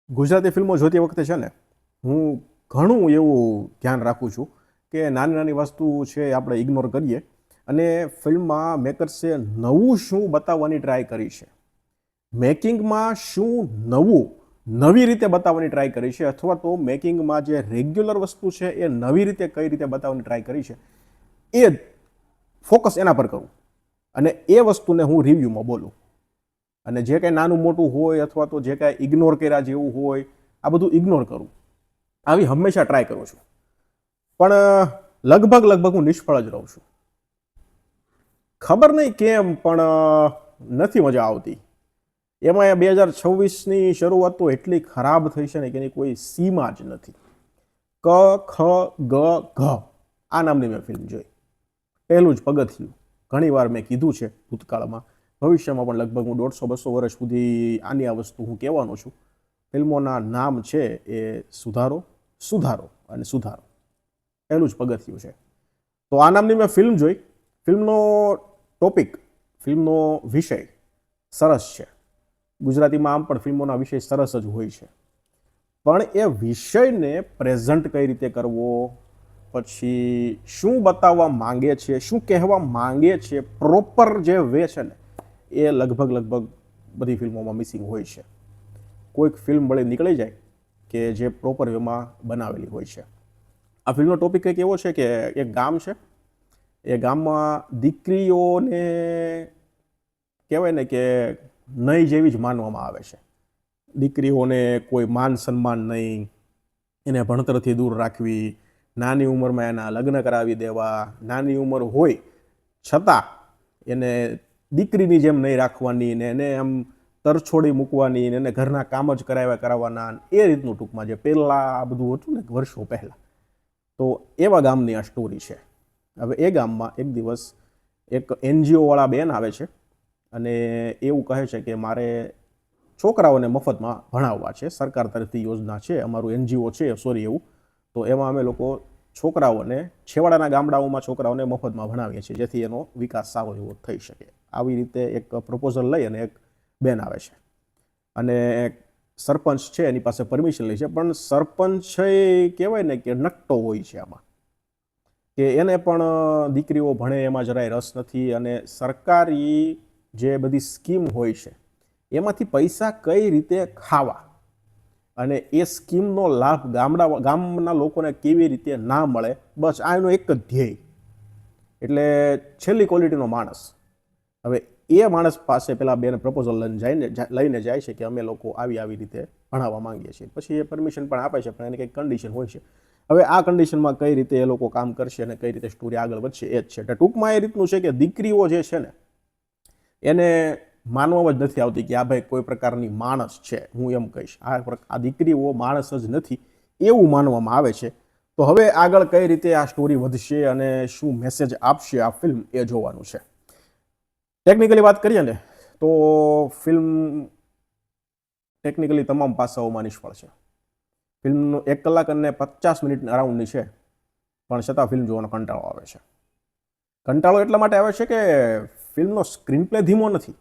ગુજરાતી ફિલ્મો જોતી વખતે છે ને હું ઘણું એવું ધ્યાન રાખું છું કે નાની નાની વસ્તુ છે આપણે ઇગ્નોર કરીએ અને ફિલ્મમાં મેકર્સે નવું શું બતાવવાની ટ્રાય કરી છે, મેકિંગમાં શું નવું નવી રીતે બતાવવાની ટ્રાય કરી છે, અથવા તો મેકિંગમાં જે રેગ્યુલર વસ્તુ છે એ નવી રીતે કઈ રીતે બતાવવાની ટ્રાય કરી છે, એ ફોકસ એના પર કરું અને એ વસ્તુને હું રિવ્યૂમાં બોલું. અને જે કાંઈ નાનું મોટું હોય અથવા તો જે કાંઈ ઇગ્નોર કર્યા જેવું હોય, આ બધું ઇગ્નોર કરું. આવી હંમેશા ટ્રાય કરું છું, પણ લગભગ હું નિષ્ફળ જ રહું છું. ખબર નહીં કેમ, પણ નથી મજા આવતી. એમાં 2026ની શરૂઆત તો એટલી ખરાબ થઈ છે ને કે એની કોઈ સીમા જ નથી. ક ખ ગ ઘ આ નામની મેં ફિલ્મ જોઈ. પહેલું જ પગથિયું. ઘણીવાર મેં કીધું છે ભૂતકાળમાં, ભવિષ્યમાં પણ લગભગ હું 150-200 વર્ષ સુધી આની આ વસ્તુ હું કહેવાનો છું. ફિલ્મોના નામ છે એ સુધારો, સુધારો અને સુધારો. પહેલું જ પગથિયું છે. તો આ નામની મેં ફિલ્મ જોઈ. ફિલ્મનો ટોપિક, ફિલ્મનો વિષય સરસ છે. ગુજરાતીમાં આમ પણ ફિલ્મોના વિષય સરસ જ હોય છે, પણ એ વિષયને પ્રેઝન્ટ કઈ રીતે કરવો, પછી શું બતાવવા માંગે છે, શું કહેવા માંગે છે, પ્રોપર જે વે છે ને એ લગભગ બધી ફિલ્મોમાં મિસિંગ હોય છે. કોઈક ફિલ્મ વળી નીકળી જાય કે જે પ્રોપર વેમાં બનાવેલી હોય છે. આ ફિલ્મનો ટોપિક કંઈક એવો છે કે એક ગામ છે, એ ગામમાં દીકરીઓને કહેવાય ને કે નહીં જેવી જ માનવામાં આવે છે. દીકરીઓને કોઈ માન સન્માન નહીં, એને ભણતરથી દૂર રાખવી, નાની ઉંમરમાં એના લગ્ન કરાવી દેવા, નાની ઉંમર હોય છતાં એને દીકરીની જેમ નહીં રાખવાની ને એને એમ તરછોડી મૂકવાની ને એને ઘરના કામ જ કરાવવાના, એ રીતનું ટૂંકમાં જે પહેલાં આ બધું હતું ને વર્ષો પહેલાં. તો એવા ગામની આ સ્ટોરી છે. હવે એ ગામમાં એક દિવસ એક NGO વાળા બેન આવે છે અને એવું કહે છે કે મારે છોકરાઓને મફતમાં ભણાવવા છે, સરકાર તરફથી યોજના છે, અમારું NGO છે એવું. તો એમાં અમે લોકો છોકરાઓને, છેવાડાના ગામડાઓમાં છોકરાઓને મફતમાં ભણાવીએ છીએ જેથી એનો વિકાસ સારો એવો થઈ શકે. આવી રીતે એક પ્રપોઝલ લઈ અને એક બેન આવે છે અને સરપંચ છે એની પાસે પરમિશન લે છે, પણ સરપંચ એ કહેવાય ને કે નકટો હોય છે આમાં, કે એને પણ દીકરીઓ ભણે એમાં જરાય રસ નથી અને સરકારી જે બધી સ્કીમ હોય છે એમાંથી પૈસા કઈ રીતે ખાવા અને એ સ્કીમનો લાભ ગામના લોકોને કેવી રીતે ના મળે, બસ આ એનો એક જ ધ્યેય. એટલે છેલ્લી ક્વોલિટીનો માણસ. હવે એ માણસ પાસે પેલા બેન પ્રપોઝલ લઈને જાય છે કે અમે લોકો આવી રીતે ભણાવવા માંગીએ છીએ. પછી એ પરમિશન પણ આપે છે, પણ એની કંઈક કન્ડિશન હોય છે. હવે આ કન્ડિશનમાં કઈ રીતે એ લોકો કામ કરશે અને કઈ રીતે સ્ટોરી આગળ વધશે એ જ છે. એટલે ટૂંકમાં એ રીતનું છે કે દીકરીઓ જે છે ને એને માનવામાં જ નથી આવતી કે આ ભાઈ કોઈ પ્રકારની માણસ છે. હું એમ કહીશ આ દીકરીઓ માણસ જ નથી એવું માનવામાં આવે છે. તો હવે આગળ કઈ રીતે આ સ્ટોરી વધશે અને શું મેસેજ આપશે આ ફિલ્મ, એ જોવાનું છે. ટેકનિકલી વાત કરીએ ને તો ફિલ્મ ટેકનિકલી તમામ પાસાઓમાં નિષ્ફળ છે. ફિલ્મનો 1 કલાક અને 50 મિનિટ અરાઉન્ડની છે, પણ છતાં ફિલ્મ જોવાનો કંટાળો આવે છે. કંટાળો એટલા માટે આવે છે કે ફિલ્મનો સ્ક્રીન પ્લે ધીમો નથી.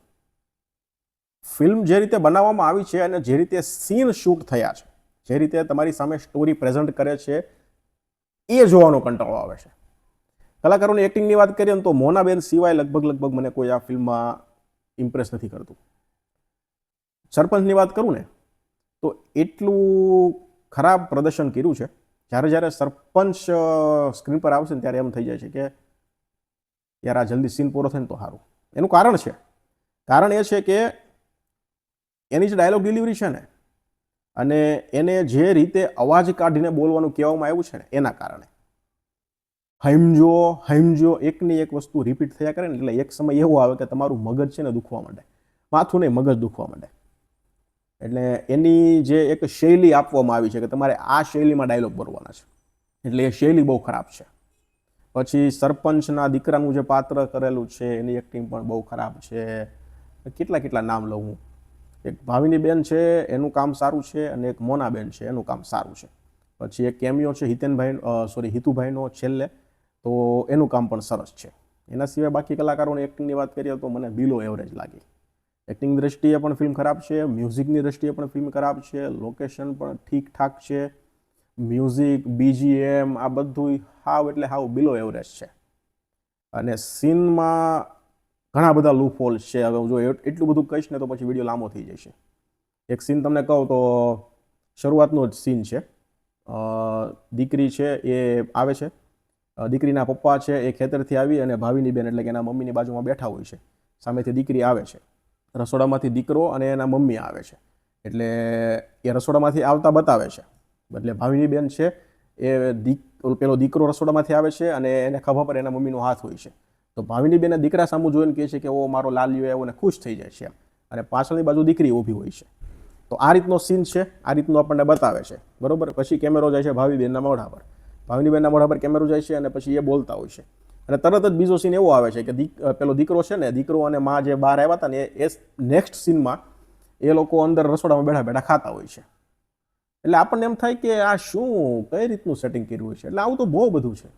ફિલ્મ જે રીતે બનાવવામાં આવી છે અને જે રીતે સીન શૂટ થયા છે, જે રીતે તમારી સામે સ્ટોરી પ્રેઝન્ટ કરે છે, એ જોવાનો કંટાળો આવે છે. કલાકારોની એક્ટિંગની વાત કરીએ તો મોનાબેન સિવાય લગભગ મને કોઈ આ ફિલ્મમાં ઇમ્પ્રેસ નથી કરતું. સરપંચની વાત કરું ને તો એટલું ખરાબ પ્રદર્શન કર્યું છે. જ્યારે સરપંચ સ્ક્રીન પર આવશે ને ત્યારે એમ થઈ જાય છે કે યાર આ જલ્દી સીન પૂરો થાય ને તો સારું. એનું કારણ એ છે કે એની જે ડાયલોગ ડિલિવરી છે ને અને એને જે રીતે અવાજ કાઢીને બોલવાનું કહેવામાં આવ્યું છે ને એના કારણે હમજો એકની એક વસ્તુ રિપીટ થયા કરે ને એટલે એક સમય એવો આવે કે તમારું મગજ છે ને દુખવા માંડે, માથું નહીં મગજ દુખવા માંડે. એટલે એની જે એક શૈલી આપવામાં આવી છે કે તમારે આ શૈલીમાં ડાયલોગ બોલવાના છે, એટલે એ શૈલી બહુ ખરાબ છે. પછી સરપંચના દીકરાનું જે પાત્ર કરેલું છે એની એક્ટિંગ પણ બહુ ખરાબ છે. કેટલા નામ લઉં હું. એક ભાવિની બેન છે એનું કામ સારું છે અને એક મોનાબેન છે એનું કામ સારું છે. પછી એક કેમિયો છે હિતુભાઈનો છેલ્લે, તો એનું કામ પણ સરસ છે. એના સિવાય બાકી કલાકારોની એક્ટિંગની વાત કરીએ તો મને બિલો એવરેજ લાગી. એક્ટિંગની દ્રષ્ટિએ પણ ફિલ્મ ખરાબ છે, મ્યુઝિકની દ્રષ્ટિએ પણ ફિલ્મ ખરાબ છે, લોકેશન પણ ઠીકઠાક છે, મ્યુઝિક, બીજીએમ આ બધું હાવ એટલે હાવ બિલો એવરેજ છે. અને સીનમાં ઘણા બધા લૂપ હોલ્સ છે. હવે જો એટલું બધું કહીશ ને તો પછી વિડીયો લાંબો થઈ જશે. એક સીન તમને કહું તો શરૂઆતનો જ સીન છે. દીકરી છે એ આવે છે, દીકરીના પપ્પા છે એ ખેતરથી આવી અને ભાવિની બેન એટલે કે એના મમ્મીની બાજુમાં બેઠા હોય છે. સામેથી દીકરી આવે છે, રસોડામાંથી દીકરો અને એના મમ્મી આવે છે. એટલે એ રસોડામાંથી આવતા બતાવે છે. એટલે ભાવિની બેન છે એ પેલો દીકરો રસોડામાંથી આવે છે અને એને ખભા પર એના મમ્મીનો હાથ હોય છે. તો ભાવિની બેન દીકરા સામું જોઈને કહે છે કે ઓ મારો લાલિયો એવો ને ખુશ થઈ જાય છે. અને પાછળની બાજુ દીકરી ઊભી હોય છે. તો આ રીતનો સીન છે, આ રીતનું આપણને બતાવે છે, બરોબર. પછી કેમેરો જાય છે ભાવિબેનના મોઢા પર, ભાવિની બેનના મોઢા પર કેમેરો જાય છે અને પછી એ બોલતા હોય છે. અને તરત જ બીજો સીન એવો આવે છે કે પેલો દીકરો છે ને, દીકરો અને માં જે બહાર આવ્યા હતા ને એ નેક્સ્ટ સીનમાં એ લોકો અંદર રસોડામાં બેઠા બેઠા ખાતા હોય છે. એટલે આપણને એમ થાય કે આ શું કઈ રીતનું સેટિંગ કર્યું હોય છે. એટલે આવું તો બહુ બધું છે.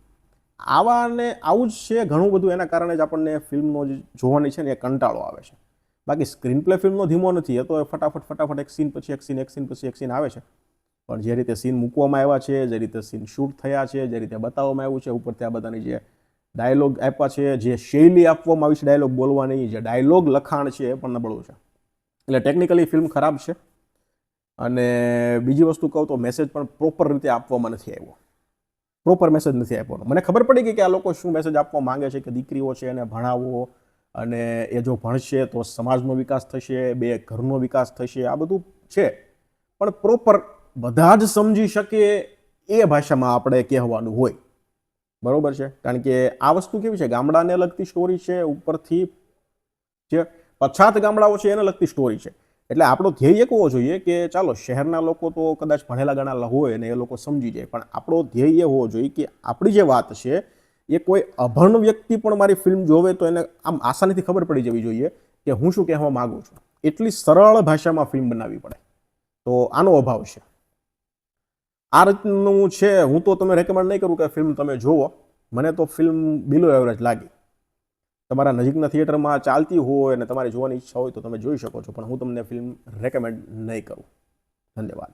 આવું જ છે ઘણું બધું. એના કારણે જ આપણને ફિલ્મનો જોવાની છે ને એ કંટાળો આવે છે. બાકી સ્ક્રીન પ્લે ફિલ્મનો ધીમો નથી, એ તો ફટાફટ એક સીન પછી એક સીન, એક સીન પછી એક સીન આવે છે. પણ જે રીતે સીન મૂકવામાં આવ્યા છે, જે રીતે સીન શૂટ થયા છે, જે રીતે બતાવવામાં આવ્યું છે, ઉપરથી આ બધાની જે ડાયલોગ આપ્યા છે, જે શૈલી આપવામાં આવી છે ડાયલોગ બોલવાની, જે ડાયલોગ લખાણ છે એ પણ નબળું છે. એટલે ટેકનિકલી ફિલ્મ ખરાબ છે. અને બીજી વસ્તુ કહું તો મેસેજ પણ પ્રોપર રીતે આપવામાં નથી આવ્યો. પ્રોપર મેસેજ નથી આપ્યો. મને ખબર પડી ગઈ કે આ લોકો શું મેસેજ આપવા માંગે છે કે દીકરીઓ છે એને ભણાવો અને એ જો ભણશે તો સમાજનો વિકાસ થશે, બે ઘરનો વિકાસ થશે, આ બધું છે. પણ પ્રોપર બધા જ સમજી શકે એ ભાષામાં આપણે કહેવાનું હોય, બરોબર છે. કારણ કે આ વસ્તુ કેવી છે, ગામડાને લગતી સ્ટોરી છે, ઉપરથી જે પછાત ગામડાઓ છે એને લગતી સ્ટોરી છે. એટલે આપણો ધ્યેય એક હોવો જોઈએ કે ચાલો શહેરના લોકો તો કદાચ ભણેલા ગણેલા હોય ને એ લોકો સમજી જાય, પણ આપણો ધ્યેય એ હોવો જોઈએ કે આપણી જે વાત છે એ કોઈ અભણ વ્યક્તિ પણ મારી ફિલ્મ જોવે તો એને આમ આસાનીથી ખબર પડી જવી જોઈએ કે હું શું કહેવા માગું છું. એટલી સરળ ભાષામાં ફિલ્મ બનાવવી પડે. તો આનો અભાવ છે. આ રીતનું છે. હું તો તમે રેકમેન્ડ નહીં કરું કે ફિલ્મ તમે જોવો. મને તો ફિલ્મ બિલો એવરેજ લાગી. તમારા નજીકના થિયેટરમાં ચાલતી હોય અને તમારે જોવાની ઈચ્છા હોય તો તમે જોઈ શકો છો, પણ હું તમને ફિલ્મ રેકમેન્ડ નહીં કરું. ધન્યવાદ.